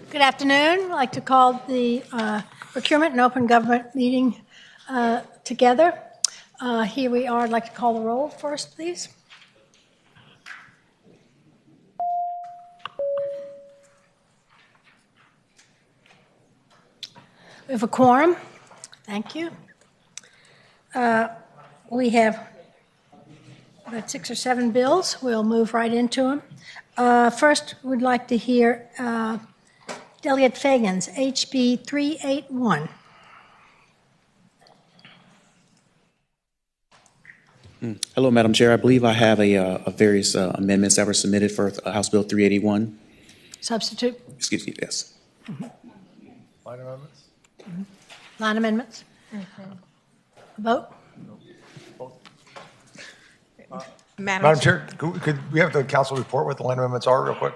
Good afternoon. I'd like to call the Procurement and Open Government meeting together. Here we are. I'd like to call the roll first, please. We have a quorum. Thank you. We have about 6 or 7 bills. We'll move right into them. First, we'd like to hear Delegate Fagan's HB 381. Hello, Madam Chair. I believe I have a various amendments that were submitted for House Bill 381. Substitute? Excuse me, yes. Line amendments? Line amendments? Vote? Madam Chair, could we have the council report what the line amendments are real quick?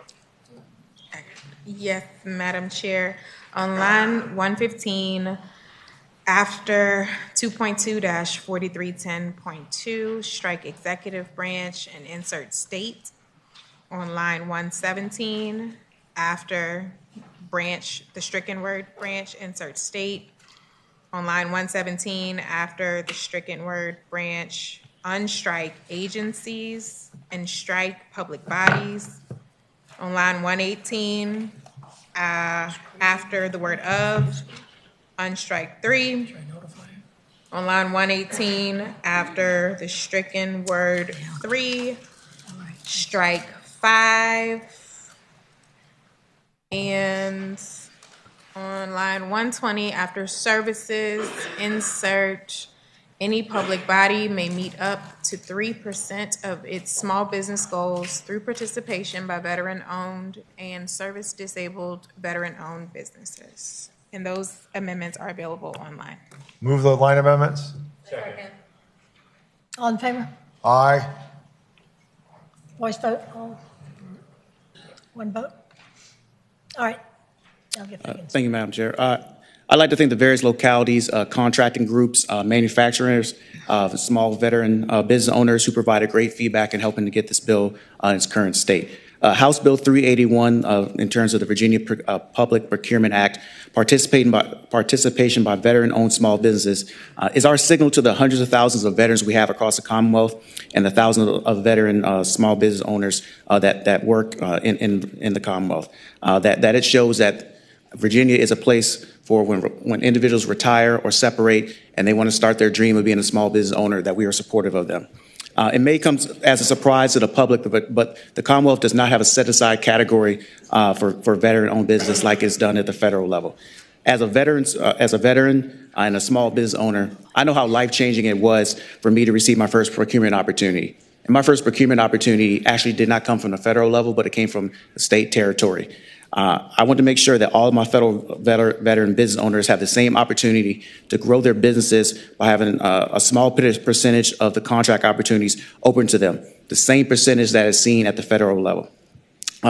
Yes, Madam Chair. On line 115, after 2.2-4310.2, strike executive branch and insert state. On line 117, after branch, the stricken word branch, insert state. On line 117, after the stricken word branch, unstrike agencies and strike public bodies. On line 118, after the word of, unstrike 3. On line 118, after the stricken word 3, strike 5. And on line 120, after services, insert any public body may meet up to 3% of its small business goals through participation by veteran-owned and service-disabled veteran-owned businesses. And those amendments are available online. Move the line amendments? Second. All in favor? Aye. Voice vote? All? One vote? All right. Delegate Fagan's. Thank you, Madam Chair. I'd like to thank the various localities, contracting groups, manufacturers, small veteran business owners who provided great feedback in helping to get this bill in its current state. House Bill 381, in terms of the Virginia Public Procurement Act, participation by veteran-owned small businesses is our signal to the hundreds of thousands of veterans we have across the Commonwealth and the thousands of veteran small business owners that work in the Commonwealth. That it shows that Virginia is a place for when individuals retire or separate and they want to start their dream of being a small business owner, that we are supportive of them. It may come as a surprise to the public, but the Commonwealth does not have a set-aside category for veteran-owned business like it's done at the federal level. As a veteran and a small business owner, I know how life-changing it was for me to receive my first procurement opportunity. And my first procurement opportunity actually did not come from the federal level, but it came from the state territory. I want to make sure that all of my federal veteran business owners have the same opportunity to grow their businesses by having a small percentage of the contract opportunities open to them, the same percentage that is seen at the federal level.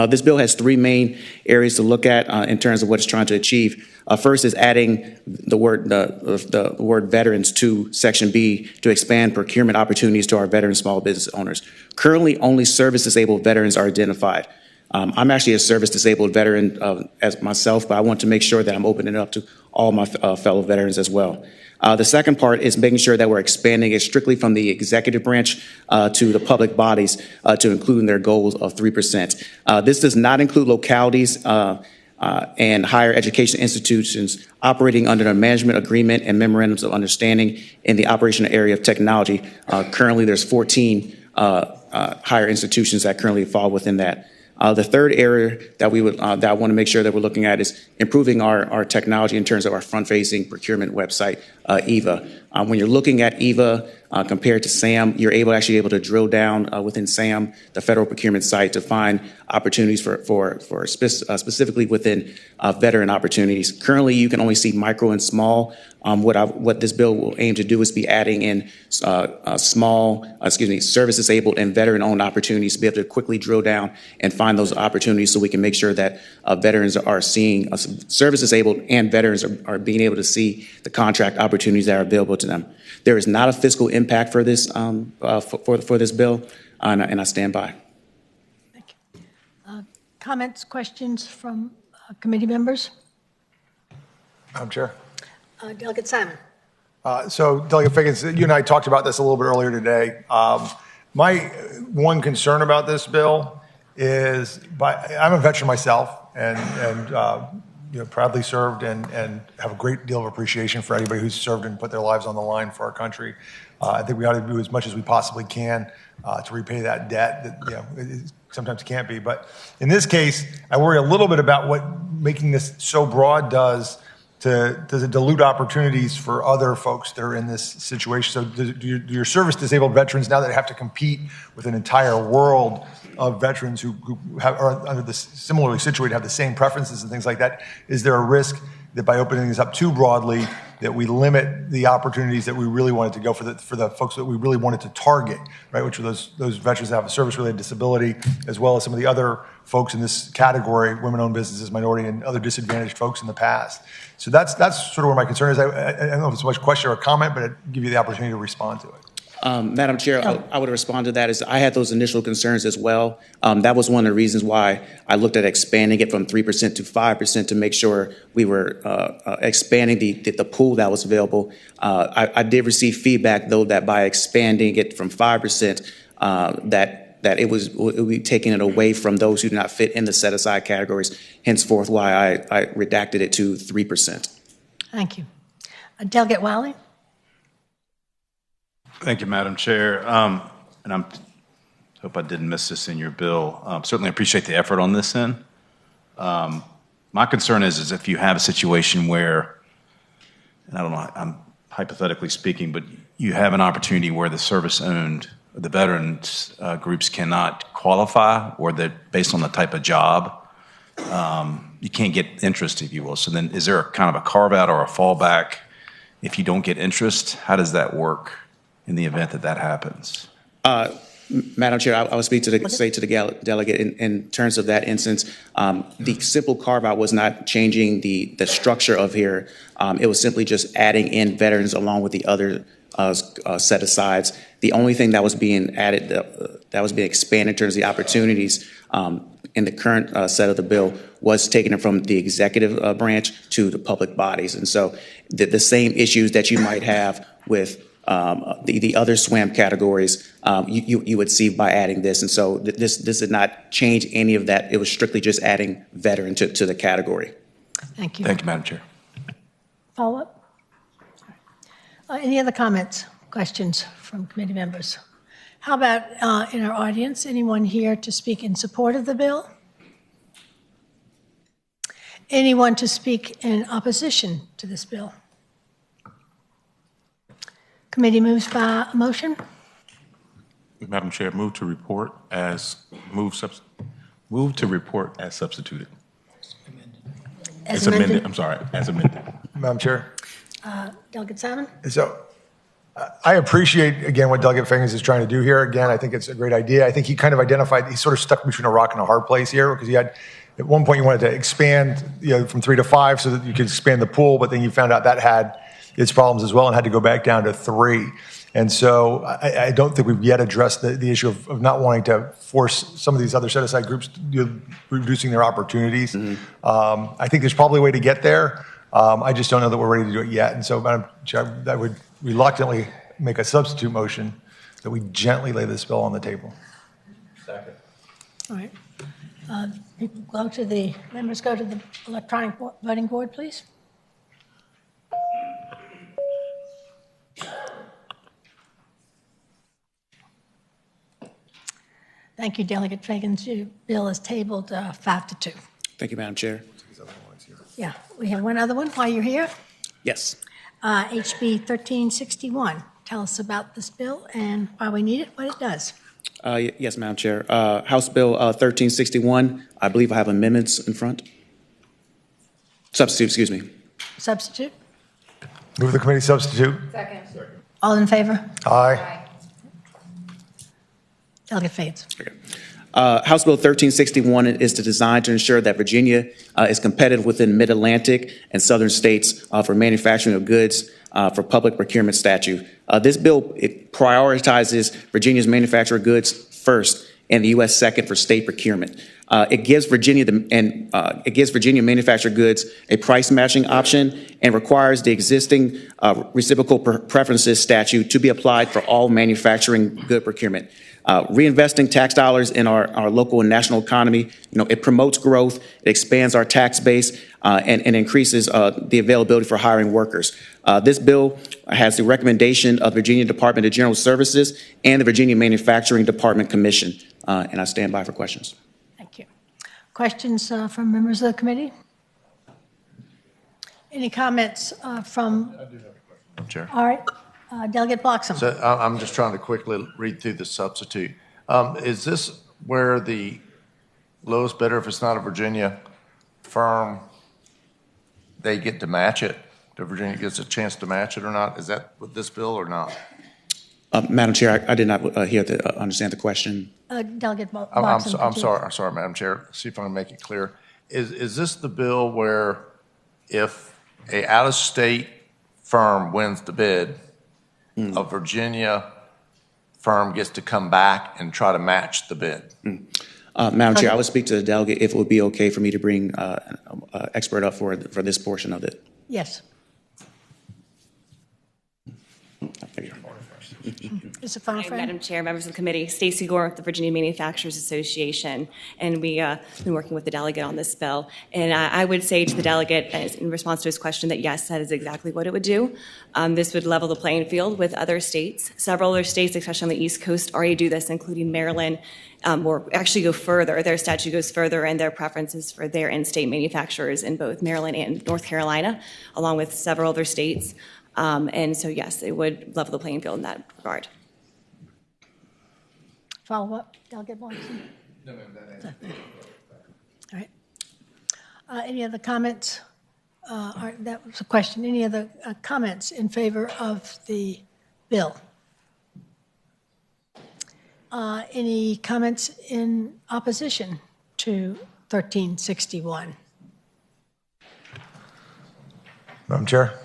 This bill has 3 main areas to look at in terms of what it's trying to achieve. First is adding the word veterans to Section B to expand procurement opportunities to our veteran small business owners. Currently, only service-disabled veterans are identified. I'm actually a service-disabled veteran as myself, but I want to make sure that I'm opening it up to all my fellow veterans as well. The second part is making sure that we're expanding it strictly from the executive branch to the public bodies to include their goals of 3%. This does not include localities and higher education institutions operating under a management agreement and memorandums of understanding in the operational area of technology. Currently, there's 14 higher institutions that currently fall within that. The third area that I want to make sure that we're looking at is improving our technology in terms of our front-facing procurement website, EVA. When you're looking at EVA compared to SAM, you're actually able to drill down within SAM, the federal procurement site, to find opportunities specifically within veteran opportunities. Currently, you can only see micro and small. What this bill will aim to do is be adding in service-disabled and veteran-owned opportunities to be able to quickly drill down and find those opportunities so we can make sure that veterans are seeing, service-disabled and veterans are being able to see the contract opportunities that are available to them. There is not a fiscal impact for this for this bill, and I stand by. Thank you. Comments, questions from Committee members? Madam Chair. Delegate Simon. So Delegate Figgins, you and I talked about this a little bit earlier today. My one concern about this bill is, I'm a veteran myself and proudly served and have a great deal of appreciation for anybody who's served and put their lives on the line for our country. I think we ought to do as much as we possibly can to repay that debt that it sometimes can't be. But in this case, I worry a little bit about what making this so broad does it dilute opportunities for other folks that are in this situation. So do your service-disabled veterans, now that have to compete with an entire world of veterans who are under the similarly situated, have the same preferences and things like that, is there a risk that by opening this up too broadly that we limit the opportunities that we really wanted to go for the folks that we really wanted to target, right? Which are those veterans that have a service-related disability, as well as some of the other folks in this category, women-owned businesses, minority, and other disadvantaged folks in the past. So that's sort of where my concern is. I don't know if it's so much a question or a comment, but I'd give you the opportunity to respond to it. Madam Chair, I would respond to that. I had those initial concerns as well. That was one of the reasons why I looked at expanding it from 3% to 5% to make sure we were expanding the pool that was available. I did receive feedback, though, that by expanding it from 5%, that it would be taking it away from those who do not fit in the set-aside categories, henceforth why I redacted it to 3%. Thank you. Delegate Wiley? Thank you, Madam Chair. And I hope I didn't miss this in your bill. Certainly appreciate the effort on this end. My concern is if you have a situation where, and I don't know, I'm hypothetically speaking, but you have an opportunity where the service-owned, the veterans groups cannot qualify, or that based on the type of job, you can't get interest, if you will. So then is there a kind of a carve-out or a fallback if you don't get interest? How does that work in the event that happens? Madam Chair, I would speak to the delegate in terms of that instance. The simple carve-out was not changing the structure of here. It was simply just adding in veterans along with the other set-asides. The only thing that was being added, that was being expanded in terms of the opportunities in the current set of the bill, was taking it from the executive branch to the public bodies. And so the same issues that you might have with the other SWAM categories, you would see by adding this. And so this did not change any of that. It was strictly just adding veteran to the category. Thank you. Thank you, Madam Chair. Follow-up? Any other comments, questions from committee members? How about in our audience, anyone here to speak in support of the bill? Anyone to speak in opposition to this bill? Committee moves by motion. Madam Chair, move to report as substituted. As amended. I'm sorry, as amended. Madam Chair. Delegate Simon? So I appreciate, again, what Delegate Figgins is trying to do here. Again, I think it's a great idea. I think he kind of identified, he's sort of stuck between a rock and a hard place here, because he had, at one point you wanted to expand from 3 to 5 so that you could expand the pool, but then you found out that had its problems as well and had to go back down to 3. And so I don't think we've yet addressed the issue of not wanting to force some of these other set-aside groups reducing their opportunities. Mm-hmm. I think there's probably a way to get there. I just don't know that we're ready to do it yet. And so, Madam Chair, I would reluctantly make a substitute motion that we gently lay this bill on the table. Second. All right. Members go to the electronic voting board, please. Thank you, Delegate Figgins. Your bill is tabled 5-2. Thank you, Madam Chair. Yeah, we have one other one while you're here. Yes. HB 1361. Tell us about this bill and why we need it, what it does. Yes, Madam Chair. House Bill 1361. I believe I have amendments in front. Substitute, excuse me. Substitute? Move the committee substitute. Second. All in favor? Aye. Delegate Figgins. Okay. House Bill 1361 is designed to ensure that Virginia is competitive within Mid-Atlantic and Southern states for manufacturing of goods for public procurement statute. This bill, it prioritizes Virginia's manufacturer goods first and the U.S. second for state procurement. It gives Virginia manufactured goods a price matching option and requires the existing reciprocal preferences statute to be applied for all manufacturing good procurement. Reinvesting tax dollars in our local and national economy, it promotes growth, it expands our tax base, and increases the availability for hiring workers. This bill has the recommendation of Virginia Department of General Services and the Virginia Manufacturing Department Commission, and I stand by for questions. Thank you. Questions from members of the committee? Any comments from? I do have a question. Chair. All right. Delegate Bloxham. So I'm just trying to quickly read through the substitute. Is this where the lowest bidder, if it's not a Virginia firm, they get to match it? The Virginia gets a chance to match it or not? Is that with this bill or not? Madam Chair, I did not understand the question. Delegate Bloxham. I'm sorry, Madam Chair. See if I can make it clear. Is this the bill where if a out-of-state firm wins the bid, a Virginia firm gets to come back and try to match the bid? Madam Chair, I would speak to the delegate if it would be okay for me to bring an expert up for this portion of it. Yes. Is it final, Hi, friend? Madam Chair, members of the committee, Stacey Gore with the Virginia Manufacturers Association, and we've been working with the delegate on this bill. And I would say to the delegate, in response to his question, that yes, that is exactly what it would do. This would level the playing field with other states. Several other states, especially on the East Coast, already do this, including Maryland, or actually go further. Their statute goes further in their preferences for their in-state manufacturers in both Maryland and North Carolina, along with several other states. And so, yes, it would level the playing field in that regard. Follow up, Delegate Bloxham? No, ma'am, that ain't. All right. Any other comments? That was a question. Any other comments in favor of the bill? Any comments in opposition to 1361? Madam Chair?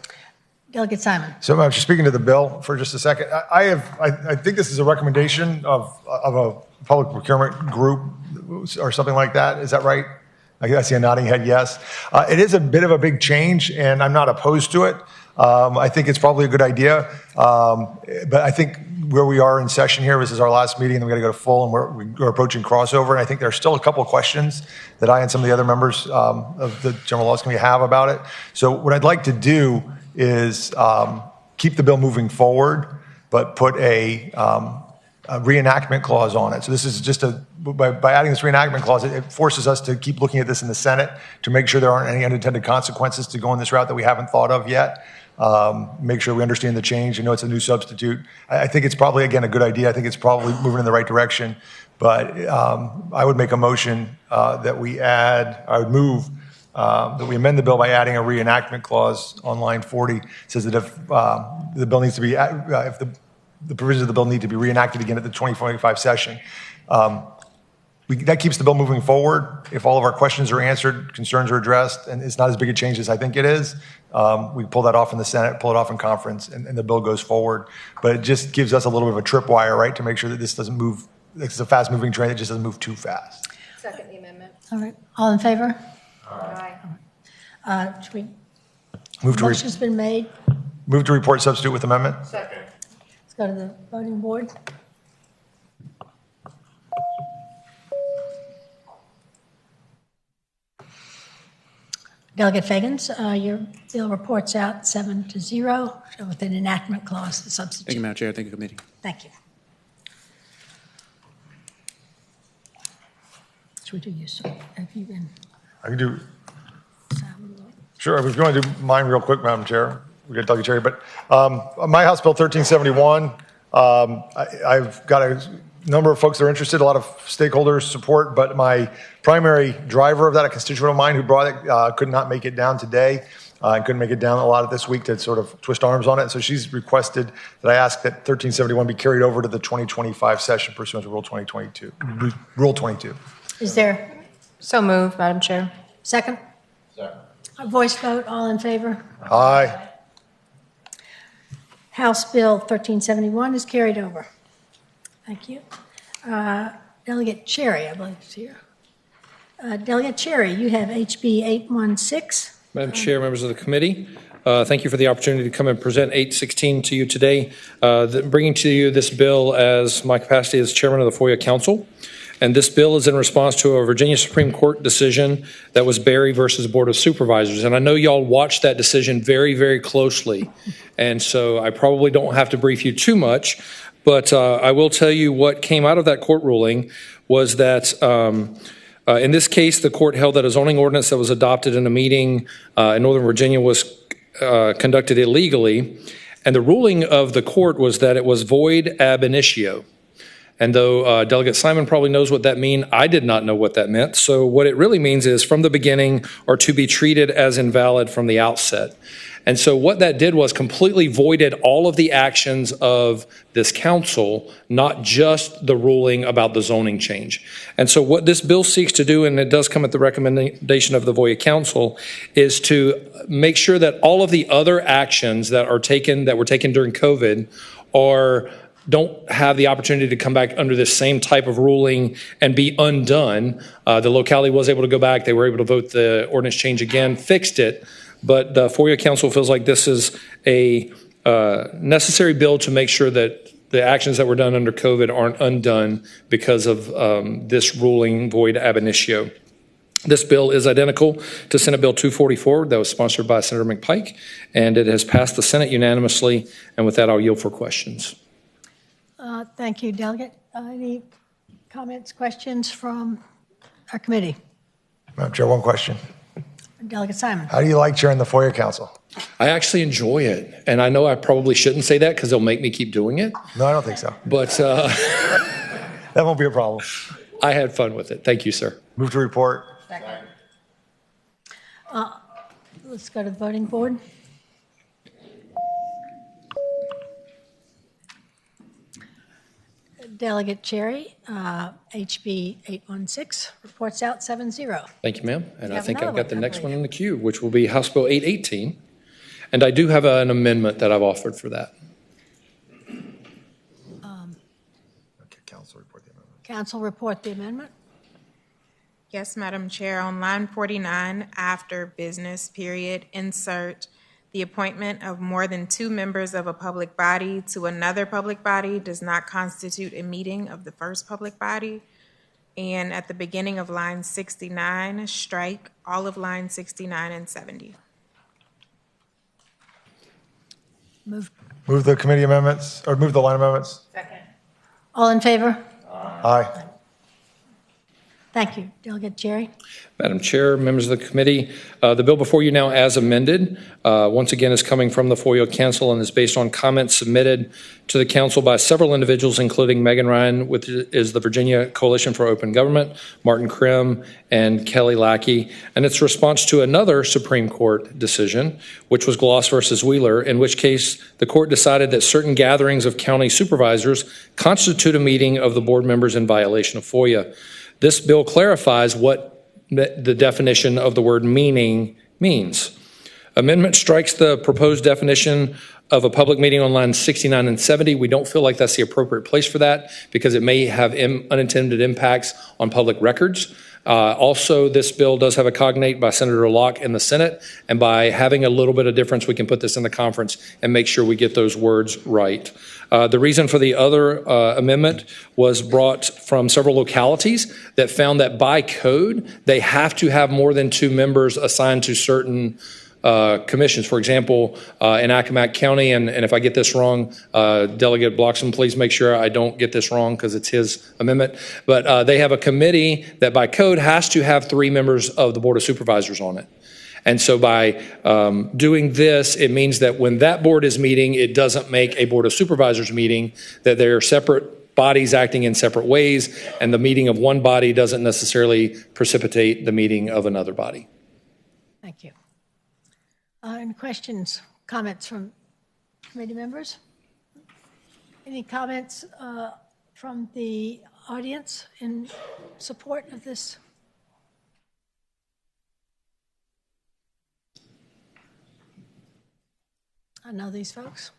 Delegate Simon. So I'm just speaking to the bill for just a second. I think this is a recommendation of a public procurement group or something like that. Is that right? I see a nodding head, yes. It is a bit of a big change, and I'm not opposed to it. I think it's probably a good idea. But I think where we are in session here, this is our last meeting, and we're going to go to full, and we're approaching crossover. And I think there's still a couple of questions that I and some of the other members of the General Laws Committee have about it. So what I'd like to do is keep the bill moving forward, but put a reenactment clause on it. So this is just by adding this reenactment clause, it forces us to keep looking at this in the Senate to make sure there aren't any unintended consequences to going this route that we haven't thought of yet. Make sure we understand the change. It's a new substitute. I think it's probably, again, a good idea. I think it's probably moving in the right direction. But I would make a motion that we add, I would move that we amend the bill by adding a reenactment clause on line 40. It says that if the bill needs to be, if the provisions of the bill need to be reenacted again at the 2025 session, that keeps the bill moving forward. If all of our questions are answered, concerns are addressed, and it's not as big a change as I think it is, we pull that off in the Senate, pull it off in conference, and the bill goes forward. But it just gives us a little bit of a tripwire, right, to make sure that this doesn't move. This is a fast-moving train that just doesn't move too fast. Second the amendment. All right. All in favor? Aye. Should we? Motion's been made. Move to report substitute with amendment. Second. Let's go to the voting board. Delegate Fagans, your bill reports out 7-0 with an enactment clause, the substitute. Thank you, Madam Chair. Thank you, committee. Thank you. Should we do you? Have you been? I can do. Sure. I was going to do mine real quick, Madam Chair. We got Delegate Cherry, but my House Bill 1371. I've got a number of folks that are interested, a lot of stakeholders support, but my primary driver of that, a constituent of mine who brought it, could not make it down today. And couldn't make it down a lot of this week to sort of twist arms on it. So she's requested that I ask that 1371 be carried over to the 2025 session pursuant to Rule 2022. Rule 22. Is there So moved, Madam Chair. second? Second. A voice vote, all in favor? Aye. House Bill 1371 is carried over. Thank you. Delegate Cherry, I believe, is here. Delegate Cherry, you have HB 816. Madam Chair, members of the committee, thank you for the opportunity to come and present 816 to you today. Bringing to you this bill as my capacity as chairman of the FOIA Council. And this bill is in response to a Virginia Supreme Court decision that was Berry versus Board of Supervisors. And I know y'all watched that decision very, very closely. And so I probably don't have to brief you too much, but I will tell you what came out of that court ruling was that in this case, the court held that a zoning ordinance that was adopted in a meeting in Northern Virginia was conducted illegally. And the ruling of the court was that it was void ab initio. And though Delegate Simon probably knows what that means, I did not know what that meant. So what it really means is from the beginning or to be treated as invalid from the outset. And so what that did was completely voided all of the actions of this council, not just the ruling about the zoning change. And so what this bill seeks to do, and it does come at the recommendation of the FOIA Council, is to make sure that all of the other actions that were taken during COVID don't have the opportunity to come back under this same type of ruling and be undone. The locality was able to go back. They were able to vote the ordinance change again, fixed it. But the FOIA Council feels like this is a necessary bill to make sure that the actions that were done under COVID aren't undone because of this ruling void ab initio. This bill is identical to Senate Bill 244 that was sponsored by Senator McPike, and it has passed the Senate unanimously. And with that, I'll yield for questions. Thank you, Delegate. Any comments, questions from our committee? Madam Chair, one question. Delegate Simon. How do you like chairing the FOIA Council? I actually enjoy it. And I know I probably shouldn't say that because they'll make me keep doing it. No, I don't think so. But that won't be a problem. I had fun with it. Thank you, sir. Move to report. Second. Let's go to the voting board. Delegate Cherry, HB 816, reports out 7-0. Thank you, ma'am. And I think I've another got the one, I next one believe. in the queue, which will be House Bill 818. And I do have an amendment that I've offered for that. Okay, Council report the amendment. Council report the amendment. Yes, Madam Chair, on line 49, after business period, insert the appointment of more than 2 members of a public body to another public body does not constitute a meeting of the first public body. And at the beginning of line 69, strike all of line 69 and 70. Move. Move the committee amendments, or move the line amendments. All in favor? Aye. Thank you. Delegate Cherry. Madam Chair, members of the committee, the bill before you now as amended, once again is coming from the FOIA Council and is based on comments submitted to the council by several individuals, including Megan Ryan, which is the Virginia Coalition for Open Government, Martin Krim, and Kelly Lackey. And its response to another Supreme Court decision, which was Gloss versus Wheeler, in which case the court decided that certain gatherings of county supervisors constitute a meeting of the board members in violation of FOIA. This bill clarifies what the definition of the word meeting means. Amendment strikes the proposed definition of a public meeting on lines 69 and 70. We don't feel like that's the appropriate place for that because it may have unintended impacts on public records. Also, this bill does have a cognate by Senator Locke in the Senate, and by having a little bit of difference, we can put this in the conference and make sure we get those words right. The reason for the other amendment was brought from several localities that found that by code, they have to have more than 2 members assigned to certain commissions. For example, in Accomack County, and if I get this wrong, Delegate Bloxham, please make sure I don't get this wrong because it's his amendment. But they have a committee that by code has to have 3 members of the Board of Supervisors on it. And so by doing this, it means that when that board is meeting, it doesn't make a Board of Supervisors meeting, that they're separate bodies acting in separate ways, and the meeting of one body doesn't necessarily precipitate the meeting of another body. Thank you. Any questions, comments from committee members? Any comments from the audience in support of this? I know these folks.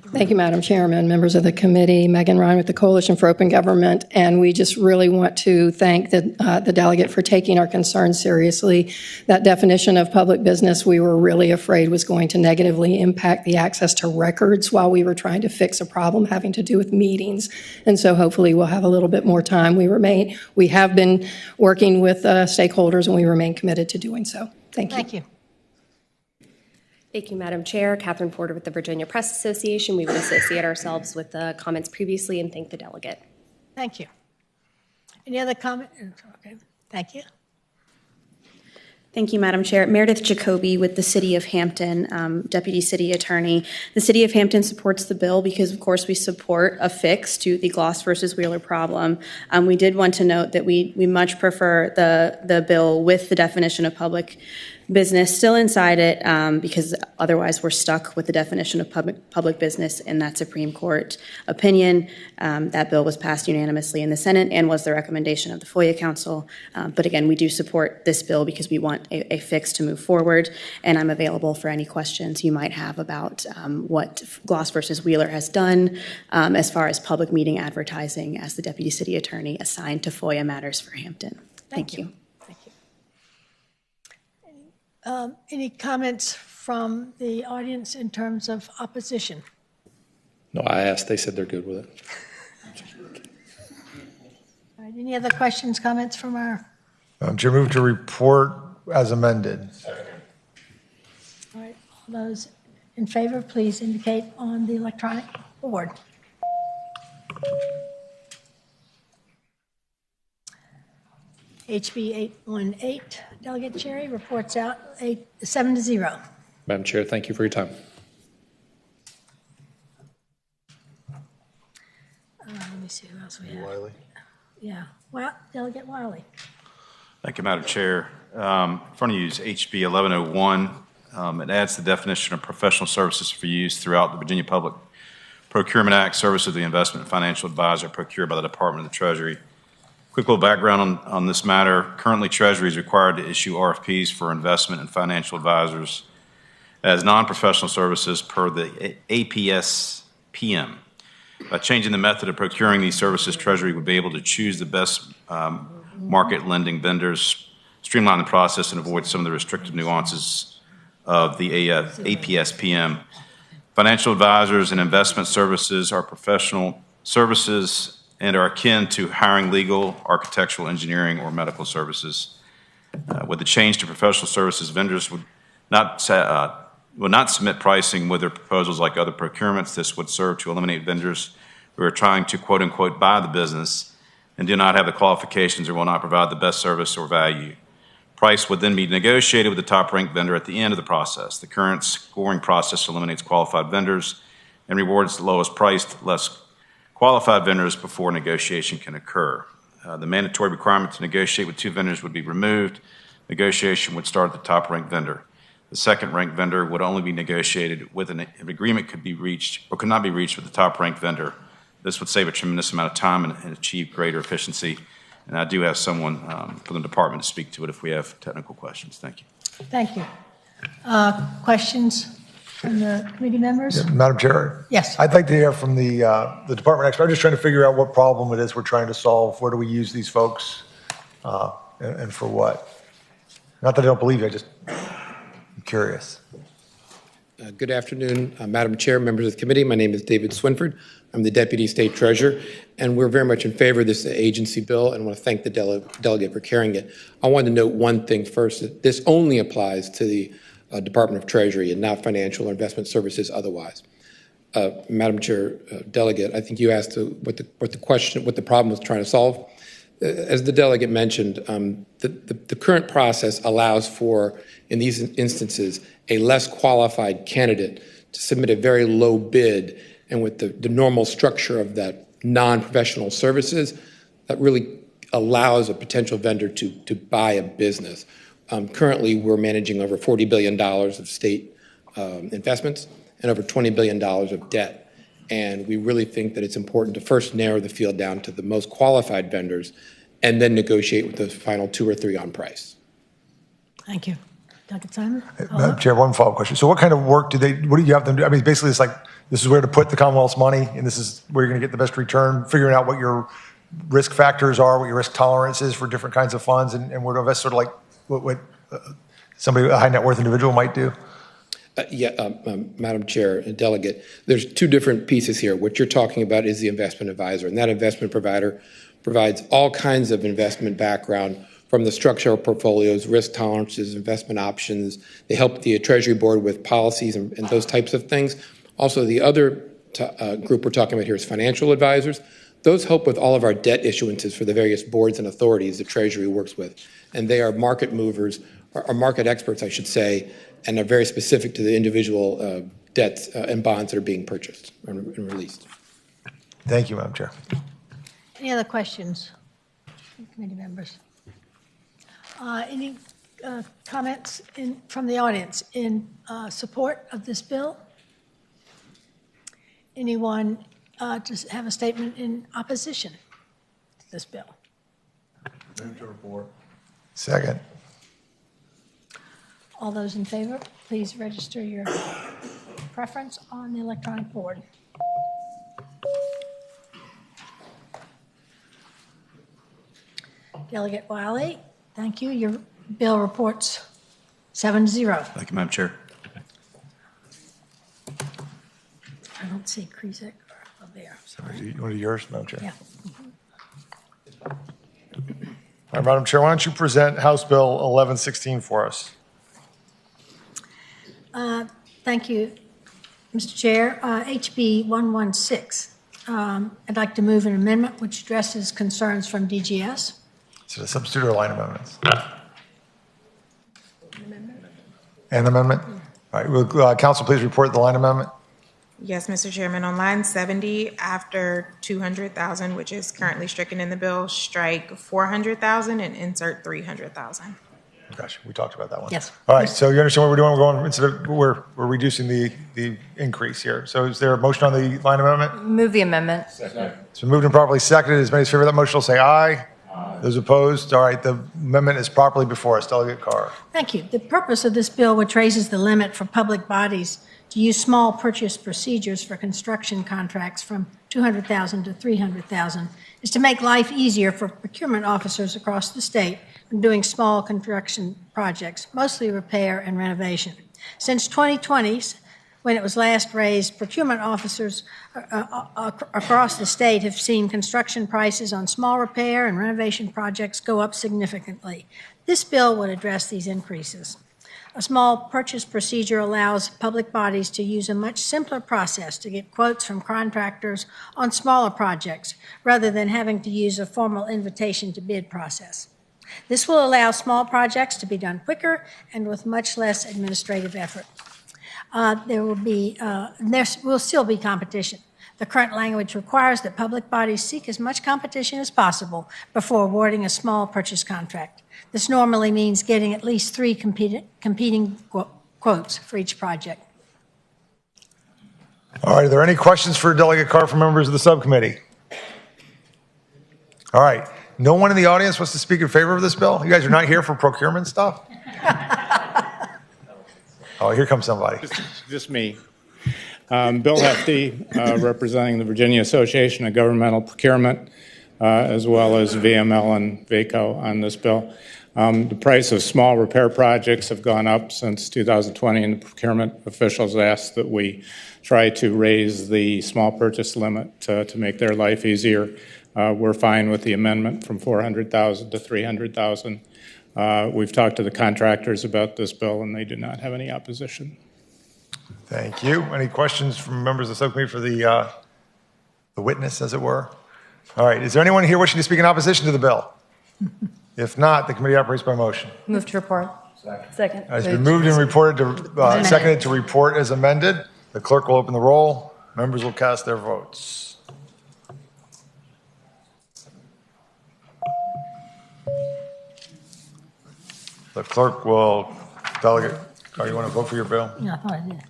Thank you, Madam Chairman, members of the committee. Megan Ryan with the Coalition for Open Government, and we just really want to thank the delegate for taking our concerns seriously. That definition of public business we were really afraid was going to negatively impact the access to records while we were trying to fix a problem having to do with meetings. And so hopefully we'll have a little bit more time. We have been working with stakeholders, and we remain committed to doing so. Thank you. Thank you. Thank you, Madam Chair. Catherine Porter with the Virginia Press Association. We would associate ourselves with the comments previously and thank the delegate. Thank you. Any other comment? Okay. Thank you. Thank you, Madam Chair. Meredith Jacoby with the City of Hampton, Deputy City Attorney. The City of Hampton supports the bill because, of course, we support a fix to the Gloss versus Wheeler problem. We did want to note that we much prefer the bill with the definition of public business still inside it, because otherwise we're stuck with the definition of public business in that Supreme Court opinion. That bill was passed unanimously in the Senate and was the recommendation of the FOIA Council. But again, we do support this bill because we want a fix to move forward, and I'm available for any questions you might have about what Gloss versus Wheeler has done as far as public meeting advertising as the Deputy City Attorney assigned to FOIA matters for Hampton. Thank you. Any comments from the audience in terms of opposition? No, I asked. They said they're good with it. All right, any other questions, comments from our? Chair, move to report as amended. All right, all those in favor, please indicate on the electronic board. HB 818, Delegate Cherry reports out 7-0. Madam Chair, thank you for your time. Let me see who else we have. Wiley. Yeah, well, Delegate Wiley. Thank you, Madam Chair. In front of you is HB 1101. It adds the definition of professional services for use throughout the Virginia Public Procurement Act, service of the investment and financial advisor procured by the Department of the Treasury. Quick little background on this matter. Currently, Treasury is required to issue RFPs for investment and financial advisors as non-professional services per the APS-PM. By changing the method of procuring these services, Treasury would be able to choose the best market lending vendors, streamline the process, and avoid some of the restrictive nuances of the APS-PM. Financial advisors and investment services are professional services and are akin to hiring legal, architectural, engineering, or medical services. With the change to professional services, vendors would not submit pricing with their proposals like other procurements. This would serve to eliminate vendors who are trying to quote-unquote buy the business and do not have the qualifications or will not provide the best service or value. Price would then be negotiated with the top-ranked vendor at the end of the process. The current scoring process eliminates qualified vendors and rewards the lowest priced, less qualified vendors before negotiation can occur. The mandatory requirement to negotiate with two vendors would be removed. Negotiation would start at the top-ranked vendor. The second-ranked vendor would only be negotiated with an agreement could be reached or could not be reached with the top-ranked vendor. This would save a tremendous amount of time and achieve greater efficiency. And I do have someone from the department to speak to it if we have technical questions. Thank you. Thank you. Questions from the committee members? Yeah, Madam Chair? Yes. I'd like to hear from the department expert. I'm just trying to figure out what problem it is we're trying to solve. Where do we use these folks and for what? Not that I don't believe you, I'm curious. Good afternoon, Madam Chair, members of the committee. My name is David Swinford. I'm the Deputy State Treasurer, and we're very much in favor of this agency bill, and I want to thank the delegate for carrying it. I wanted to note one thing first, that this only applies to the Department of Treasury and not financial or investment services otherwise. Madam Chair, Delegate, I think you asked what the problem was trying to solve. As the delegate mentioned, the current process allows for, in these instances, a less qualified candidate to submit a very low bid, and with the normal structure of that non-professional services, that really allows a potential vendor to buy a business. Currently, we're managing over $40 billion of state investments and over $20 billion of debt. And we really think that it's important to first narrow the field down to the most qualified vendors and then negotiate with the final two or three on price. Thank you. Dr. Simon? Madam Chair, one follow-up question. So what kind of work what do you have them do? I mean, basically it's like this is where to put the Commonwealth's money, and this is where you're going to get the best return, figuring out what your risk factors are, what your risk tolerance is for different kinds of funds, and where to invest, sort of like what somebody, a high net worth individual might do? Madam Chair and Delegate, there's two different pieces here. What you're talking about is the investment advisor, and that investment provider provides all kinds of investment background from the structure of portfolios, risk tolerances, investment options. They help the Treasury Board with policies and those types of things. Also, the other group we're talking about here is financial advisors. Those help with all of our debt issuances for the various boards and authorities the Treasury works with. And they are market movers, or market experts, I should say, and are very specific to the individual debts and bonds that are being purchased and released. Thank you, Madam Chair. Any other questions from committee members? Any comments from the audience in support of this bill? Anyone to have a statement in opposition to this bill? Move to report. Second. All those in favor, please register your preference on the electronic board. Delegate Wiley, thank you. Your bill reports 7-0. Thank you, Madam Chair. I don't see Krizek or there. Sorry. You want to do yours, Madam Chair? Yeah. All right, Madam Chair, why don't you present House Bill 1116 for us? Thank you, Mr. Chair. HB 116. I'd like to move an amendment which addresses concerns from DGS. Is it a substitute or line amendments? An amendment? All right, will council please report the line amendment? Yes, Mr. Chairman, on line 70, after 200,000, which is currently stricken in the bill, strike 400,000 and insert 300,000. Gotcha, we talked about that one. Yes. All right, so you understand what we're doing? We're going, instead of, we're reducing the increase here. So is there a motion on the line amendment? Move the amendment. Second. It's been moved and properly seconded. As many as favor that motion will say aye. Aye. Those opposed? All right, the amendment is properly before us. Delegate Carr. Thank you. The purpose of this bill, which raises the limit for public bodies to use small purchase procedures for construction contracts from $200,000 to $300,000, is to make life easier for procurement officers across the state when doing small construction projects, mostly repair and renovation. Since 2020, when it was last raised, procurement officers across the state have seen construction prices on small repair and renovation projects go up significantly. This bill would address these increases. A small purchase procedure allows public bodies to use a much simpler process to get quotes from contractors on smaller projects rather than having to use a formal invitation to bid process. This will allow small projects to be done quicker and with much less administrative effort. There will still be competition. The current language requires that public bodies seek as much competition as possible before awarding a small purchase contract. This normally means getting at least 3 competing quotes for each project. All right, are there any questions for Delegate Carr from members of the subcommittee? All right, no one in the audience wants to speak in favor of this bill? You guys are not here for procurement stuff? Oh, here comes somebody. Just me. Bill Hefty, representing the Virginia Association of Governmental Procurement, as well as VML and VACO on this bill. The price of small repair projects have gone up since 2020, and the procurement officials asked that we try to raise the small purchase limit to make their life easier. We're fine with the amendment from 400,000 to 300,000. We've talked to the contractors about this bill, and they do not have any opposition. Thank you. Any questions from members of the subcommittee for the witness, as it were? All right. Is there anyone here wishing to speak in opposition to the bill? If not, the committee operates by motion. Move to report. Second. It's been moved and reported to seconded to report as amended. The clerk will open the roll. Members will cast their votes. The clerk will, Delegate, you want to vote for your bill? Yeah, I thought I did.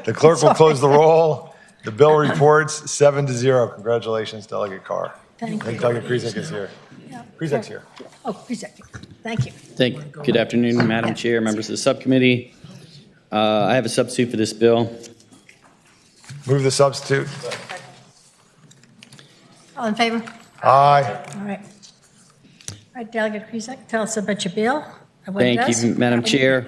The clerk will close the roll. The bill reports 7-0. Congratulations, Delegate Carr. Thank you. Delegate Krizek is here. Krizek's here. Oh, Krizek. Thank you. Good afternoon, Madam Chair, members of the subcommittee. I have a substitute for this bill. Move the substitute. All in favor? Aye. All right. All right, Delegate Krizak, tell us about your bill. and what it Thank does. you, Madam Chair.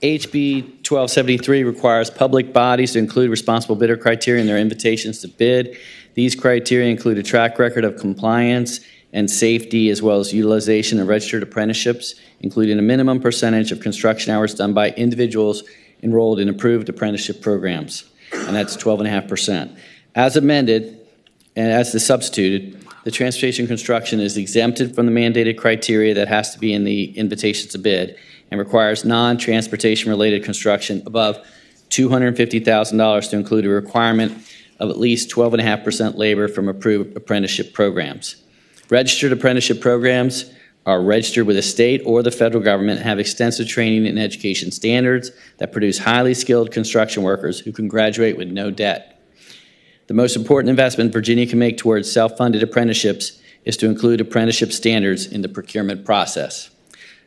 HB 1273 requires public bodies to include responsible bidder criteria in their invitations to bid. These criteria include a track record of compliance and safety, as well as utilization of registered apprenticeships, including a minimum percentage of construction hours done by individuals enrolled in approved apprenticeship programs, and that's 12.5%. As amended, and as the substituted, the transportation construction is exempted from the mandated criteria that has to be in the invitation to bid and requires non-transportation related construction above $250,000 to include a requirement of at least 12.5% labor from approved apprenticeship programs. Registered apprenticeship programs are registered with the state or the federal government and have extensive training and education standards that produce highly skilled construction workers who can graduate with no debt. The most important investment Virginia can make towards self-funded apprenticeships is to include apprenticeship standards in the procurement process.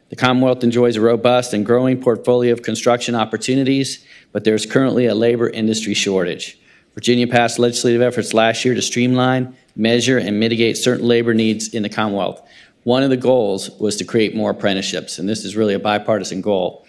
The Commonwealth enjoys a robust and growing portfolio of construction opportunities, but there is currently a labor industry shortage. Virginia passed legislative efforts last year to streamline, measure, and mitigate certain labor needs in the Commonwealth. One of the goals was to create more apprenticeships, and this is really a bipartisan goal.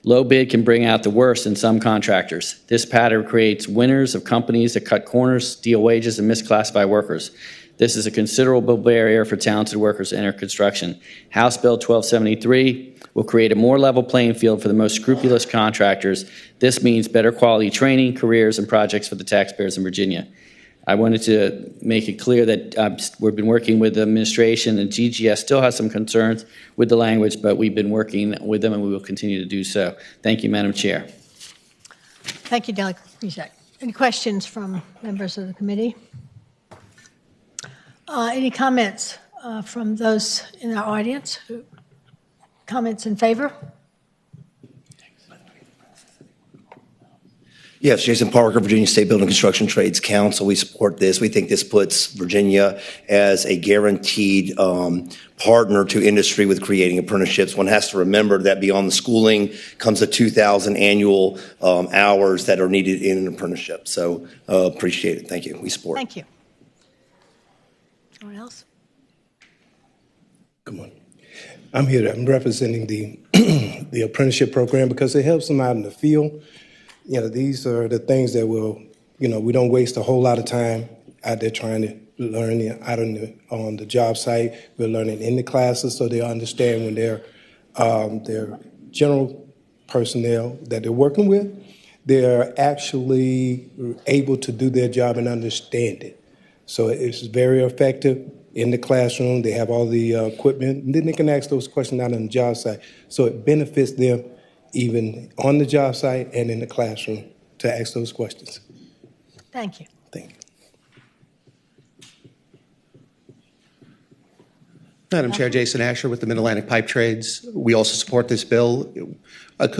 Low bid can bring out the worst in some contractors. This pattern creates winners of companies that cut corners, steal wages, and misclassify workers. This is a considerable barrier for talented workers to enter construction. House Bill 1273 will create a more level playing field for the most scrupulous contractors. This means better quality training, careers, and projects for the taxpayers in Virginia. I wanted to make it clear that we've been working with the administration, and GGS still has some concerns with the language, but we've been working with them and we will continue to do so. Thank you, Madam Chair. Thank you, Delegate Krizak. Any questions from members of the committee? Any comments from those in our audience? Comments in favor? Yes, Jason Parker, Virginia State Building Construction Trades Council. We support this. We think this puts Virginia as a guaranteed partner to industry with creating apprenticeships. One has to remember that beyond the schooling comes the 2,000 annual hours that are needed in an apprenticeship. So appreciate it. Thank you. We support. Thank you. Anyone else? Come on. I'm here. I'm representing the apprenticeship program because it helps them out in the field. You know, these are the things that will, you know, we don't waste a whole lot of time out there trying to learn out on the job site. We're learning in the classes so they understand when they're general personnel that they're working with, they're actually able to do their job and understand it. So it's very effective in the classroom. They have all the equipment, and then they can ask those questions out on the job site. So it benefits them even on the job site and in the classroom to ask those questions. Thank you. Thank you. Madam Chair, Jason Asher with the Mid-Atlantic Pipe Trades. We also support this bill.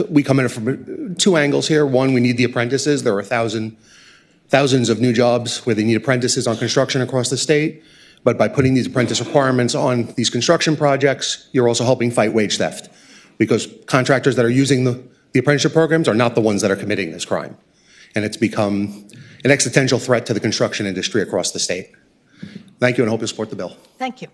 We come in from two angles here. One, we need the apprentices. There are thousands of new jobs where they need apprentices on construction across the state. But by putting these apprentice requirements on these construction projects, you're also helping fight wage theft, because contractors that are using the apprenticeship programs are not the ones that are committing this crime. And it's become an existential threat to the construction industry across the state. Thank you, and I hope you support the bill. Thank you.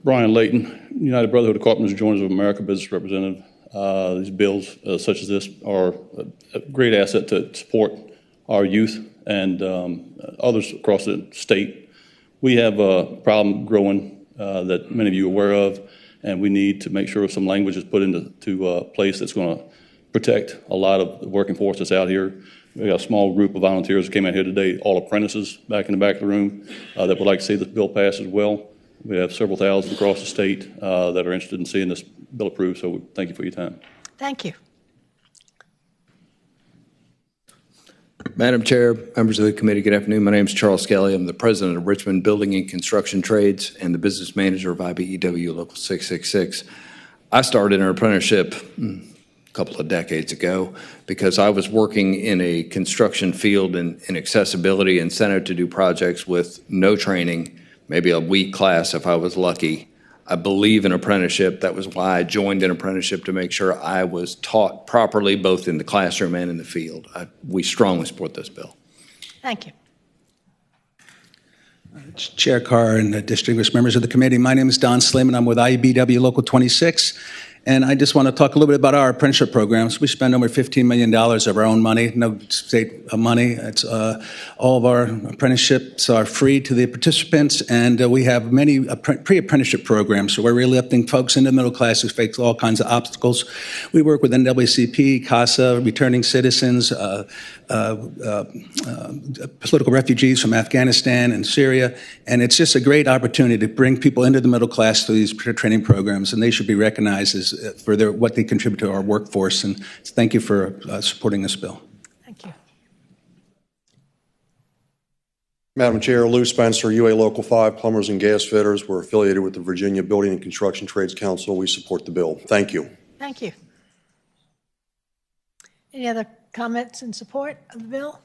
Brian Layton, United Brotherhood of Carpenters and Joiners of America Business Representative. These bills such as this are a great asset to support our youth and others across the state. We have a problem growing that many of you are aware of, and we need to make sure some language is put into place that's going to protect a lot of the working force that's out here. We got a small group of volunteers that came out here today, all apprentices back in the back of the room, that would like to see this bill pass as well. We have several thousand across the state that are interested in seeing this bill approved, so thank you for your time. Thank you. Madam Chair, members of the committee, good afternoon. My name is Charles Skelly. I'm the president of Richmond Building and Construction Trades and the business manager of IBEW Local 666. I started an apprenticeship a couple of decades ago because I was working in a construction field in accessibility and center to do projects with no training, maybe a week class if I was lucky. I believe in apprenticeship. That was why I joined an apprenticeship, to make sure I was taught properly both in the classroom and in the field. We strongly support this bill. Thank you. Chair Carr and the distinguished members of the committee, my name is Don Slayman. I'm with IEBW Local 26. And I just want to talk a little bit about our apprenticeship programs. We spend over $15 million of our own money, no state money. It's, all of our apprenticeships are free to the participants, and we have many pre-apprenticeship programs. So we're really lifting folks into the middle class who face all kinds of obstacles. We work with NAACP, CASA, returning citizens, political refugees from Afghanistan and Syria, and it's just a great opportunity to bring people into the middle class through these training programs, and they should be recognized as for what they contribute to our workforce. And thank you for supporting this bill. Thank you. Madam Chair, Lou Spencer, UA Local 5, Plumbers and Gas Fitters. We're affiliated with the Virginia Building and Construction Trades Council. We support the bill. Thank you. Thank you. Any other comments in support of the bill?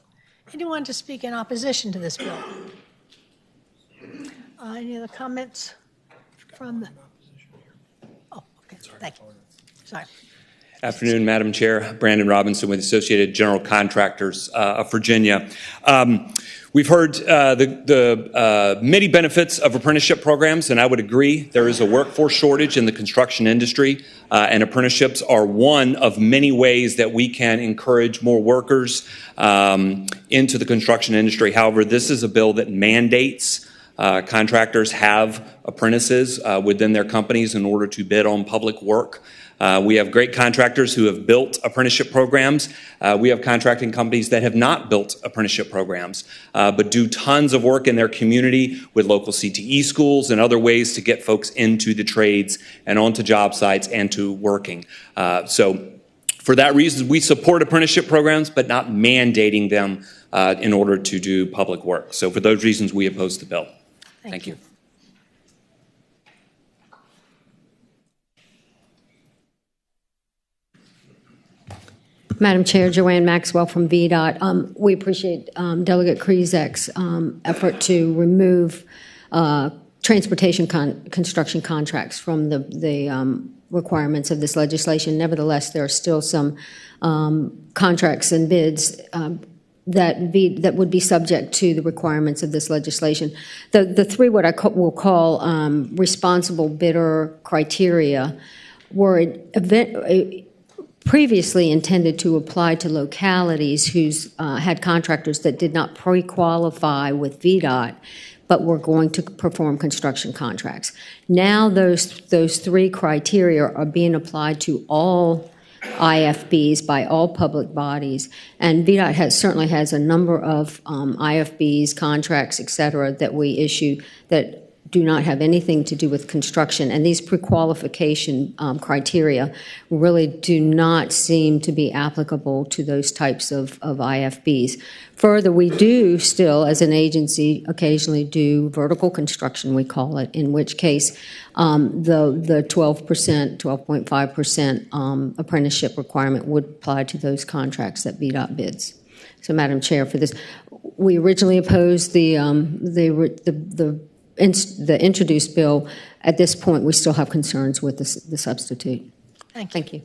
Anyone to speak in opposition to this bill? Any other comments from the... Oh, okay. Thank you. Sorry. Afternoon, Madam Chair. Brandon Robinson with Associated General Contractors of Virginia. We've heard the many benefits of apprenticeship programs, and I would agree there is a workforce shortage in the construction industry, and apprenticeships are one of many ways that we can encourage more workers into the construction industry. However, this is a bill that mandates contractors have apprentices within their companies in order to bid on public work. We have great contractors who have built apprenticeship programs. We have contracting companies that have not built apprenticeship programs, but do tons of work in their community with local CTE schools and other ways to get folks into the trades and onto job sites and to working. So for that reason, we support apprenticeship programs, but not mandating them in order to do public work. So for those reasons, we oppose the bill. Thank you. Madam Chair, Joanne Maxwell from VDOT. We appreciate Delegate Krizek's effort to remove transportation construction contracts from the requirements of this legislation. Nevertheless, there are still some contracts and bids that would be subject to the requirements of this legislation. The three what I will call responsible bidder criteria were previously intended to apply to localities who's had contractors that did not pre-qualify with VDOT, but were going to perform construction contracts. Now those three criteria are being applied to all IFBs by all public bodies, and VDOT certainly has a number of IFBs, contracts, et cetera, that we issue that do not have anything to do with construction, and these pre-qualification criteria really do not seem to be applicable to those types of IFBs. Further, we do still, as an agency, occasionally do vertical construction, we call it, in which case the 12%, 12.5% apprenticeship requirement would apply to those contracts that VDOT bids. So, Madam Chair, for this, we originally opposed the introduced bill. At this point, we still have concerns with the substitute. Thank you.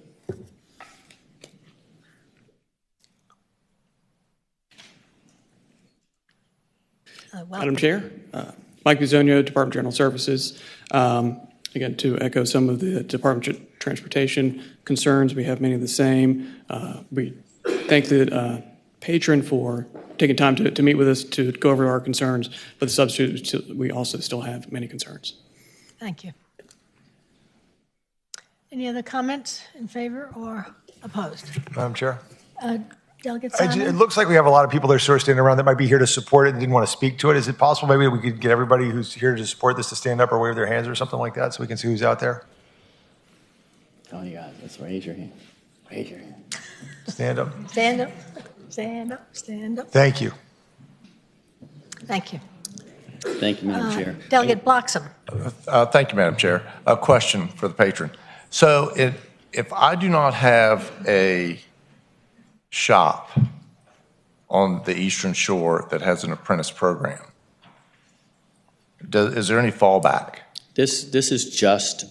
Madam Chair, Mike Bisogno, Department of General Services. Again, to echo some of the Department of Transportation concerns, we have many of the same. We thank the patron for taking time to meet with us to go over our concerns, but the substitute, we also still have many concerns. Thank you. Any other comments in favor or opposed? Madam Chair? Delegate Simon? It looks like we have a lot of people that are sort of standing around that might be here to support it and didn't want to speak to it. Is it possible maybe we could get everybody who's here to support this to stand up or wave their hands or something like that so we can see who's out there? Oh, you guys, let's raise your hand. Raise your hand. Stand up. Stand up. Stand up. Stand up. Thank you. Thank you. Thank you, Madam Chair. Delegate Bloxham. Thank you, Madam Chair. A question for the patron. So if I do not have a shop on the Eastern Shore that has an apprentice program, is there any fallback? This is just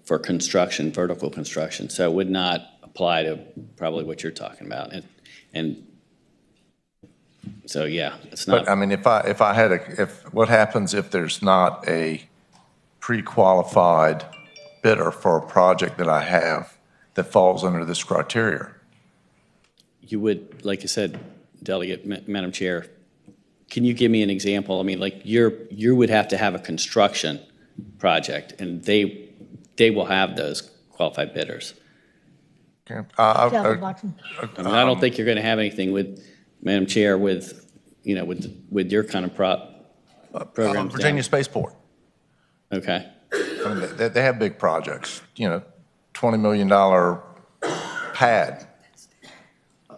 for construction, vertical construction, so it would not apply to probably what you're talking about. And so, yeah, it's not. But I mean, what happens if there's not a pre-qualified bidder for a project that I have that falls under this criteria? You would, like I said, Delegate, Madam Chair, can you give me an example? I mean, like you would have to have a construction project, and they will have those qualified bidders. Okay. I don't think you're going to have anything with, Madam Chair, with with your kind of programs. Virginia Spaceport. Okay. I mean, they have big projects. $20 million pad.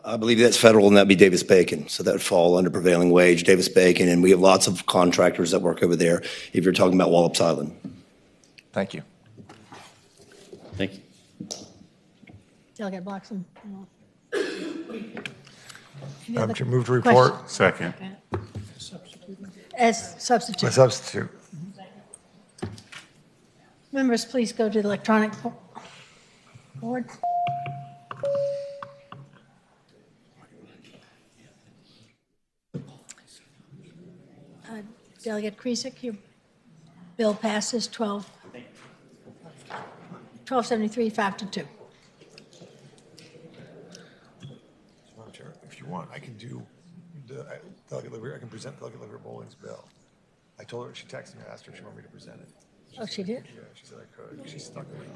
I believe that's federal, and that'd be Davis-Bacon. So that would fall under prevailing wage, Davis-Bacon, and we have lots of contractors that work over there if you're talking about Wallops Island. Thank you. Thank you. Delegate Bloxham. Madam Chair, move to report. Questions? Second. As substitute. A substitute. Members, please go to the electronic board. Delegate Kriesik, your bill passes 1273, 5-2. Madam Chair, if you want, I can do Delegate Liver. I can present Delegate Liver Bowling's bill. I told her, she texted me, I asked her if she wanted me to present it. Oh, she did? Yeah, she said I could. She's stuck with me.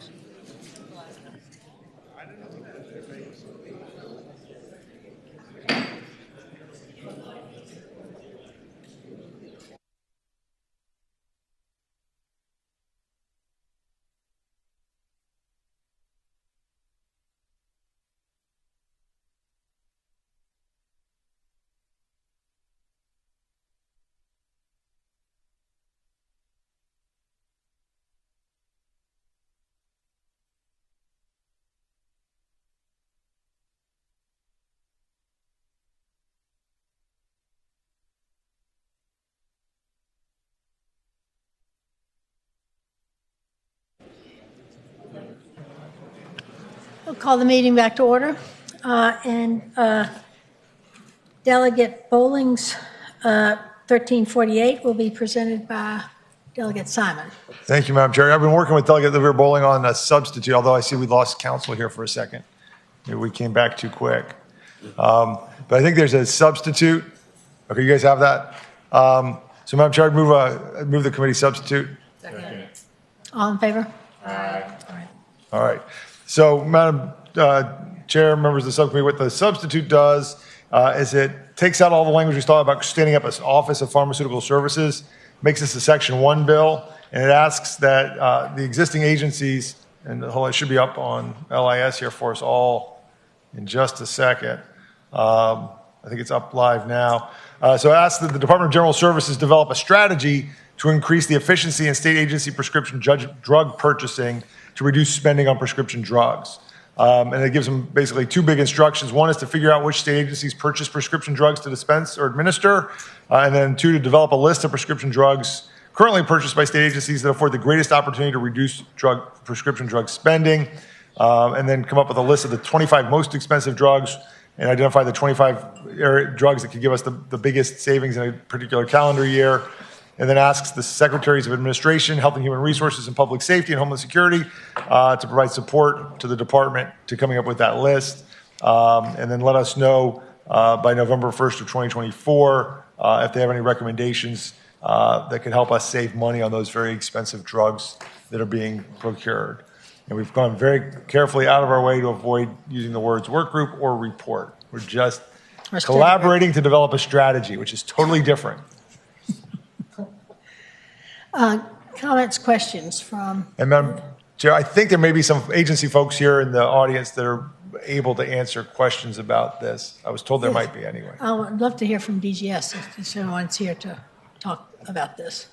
We'll call the meeting back to order. Delegate Bowling's 1348 will be presented by Delegate Simon. Thank you, Madam Chair. I've been working with Delegate Liver Bowling on a substitute, although I see we lost counsel here for a second. Maybe we came back too quick. But I think there's a substitute. Okay, you guys have that? So, Madam Chair, I'd move the committee substitute. Second. All in favor? Aye. All right. So, Madam Chair, members of the subcommittee, what the substitute does is it takes out all the language we talked about standing up an Office of Pharmaceutical Services, makes this a Section 1 bill, and it asks that the existing agencies, and it should be up on LIS here for us all in just a second. I think it's up live now. So it asks that the Department of General Services develop a strategy to increase the efficiency in state agency prescription drug purchasing to reduce spending on prescription drugs. And it gives them basically two big instructions. One is to figure out which state agencies purchase prescription drugs to dispense or administer. And then two, to develop a list of prescription drugs currently purchased by state agencies that afford the greatest opportunity to reduce prescription drug spending. And then come up with a list of the 25 most expensive drugs and identify the 25 drugs that could give us the biggest savings in a particular calendar year. And then asks the Secretaries of Administration, Health and Human Resources, and Public Safety and Homeland Security to provide support to the department to coming up with that list. And then let us know by November 1st of 2024 if they have any recommendations that could help us save money on those very expensive drugs that are being procured. And we've gone very carefully out of our way to avoid using the words work group or report. We're just collaborating to develop a strategy, which is totally different. Comments, questions from? And Madam Chair, I think there may be some agency folks here in the audience that are able to answer questions about this. I was told there might be anyway. I would love to hear from DGS if anyone's here to talk about this.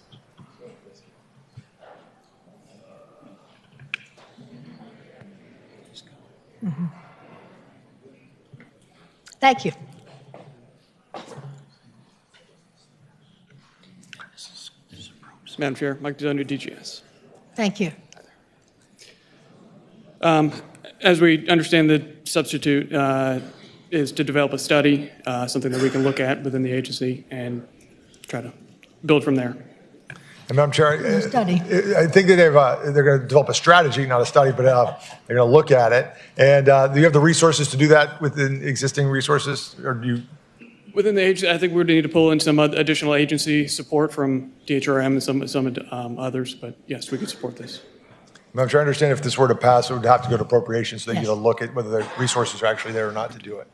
Mm-hmm. Thank you. Madam Chair, Mike Desonia, DGS. Thank you. As we understand, the substitute is to develop a study, something that we can look at within the agency and try to build from there. And Madam Chair, Study. I think that they're going to develop a strategy, not a study, but they're going to look at it. And do you have the resources to do that within existing resources, or do you? Within the agency, I think we're going to need to pull in some additional agency support from DHRM and some others, but yes, we could support this. Madam Chair, I understand if this were to pass, it would have to go to appropriations, so they get a look at whether the resources are actually there or not to do it.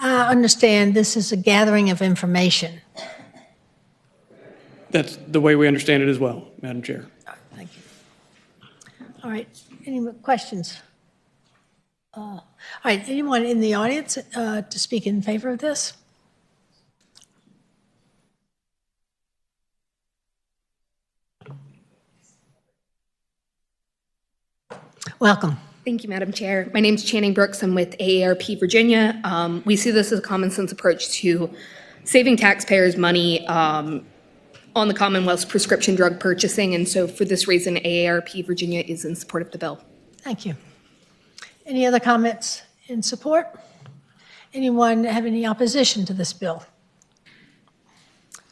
I understand this is a gathering of information. That's the way we understand it as well, Madam Chair. Thank you. All right, any more questions? All right, anyone in the audience to speak in favor of this? Welcome. Thank you, Madam Chair. My name is Channing Brooks. I'm with AARP Virginia. We see this as a common sense approach to saving taxpayers money on the Commonwealth's prescription drug purchasing. And so for this reason, AARP Virginia is in support of the bill. Thank you. Any other comments in support? Anyone have any opposition to this bill?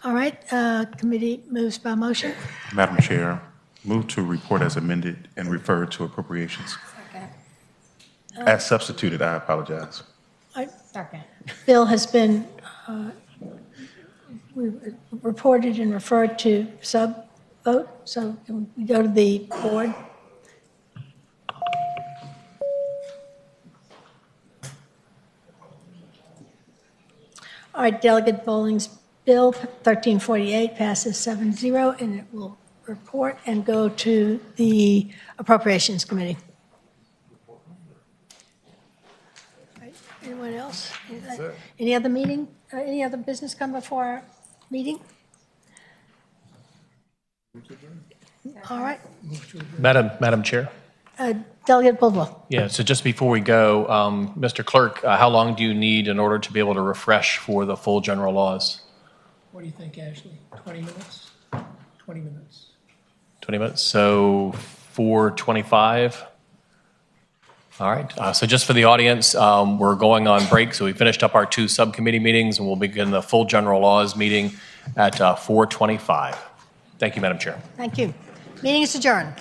All right, committee moves by motion. Madam Chair, move to report as amended and refer to appropriations. As substituted, I apologize. Bill has been reported and referred to sub-vote, so can we go to the board? All right, Delegate Bowling's Bill 1348 passes 7-0, and it will report and go to the Appropriations Committee. Right. Anyone else? Any other meeting? Any other business come before our meeting? All right. Madam Chair. Delegate Buldwell. Yeah, so just before we go, Mr. Clerk, how long do you need in order to be able to refresh for the full general laws? What do you think, Ashley? 20 minutes? 20 minutes. 20 minutes, so 4:25. All right, so just for the audience, we're going on break, so we finished up our 2 subcommittee meetings, and we'll begin the full general laws meeting at 4:25. Thank you, Madam Chair. Thank you. Meeting is adjourned.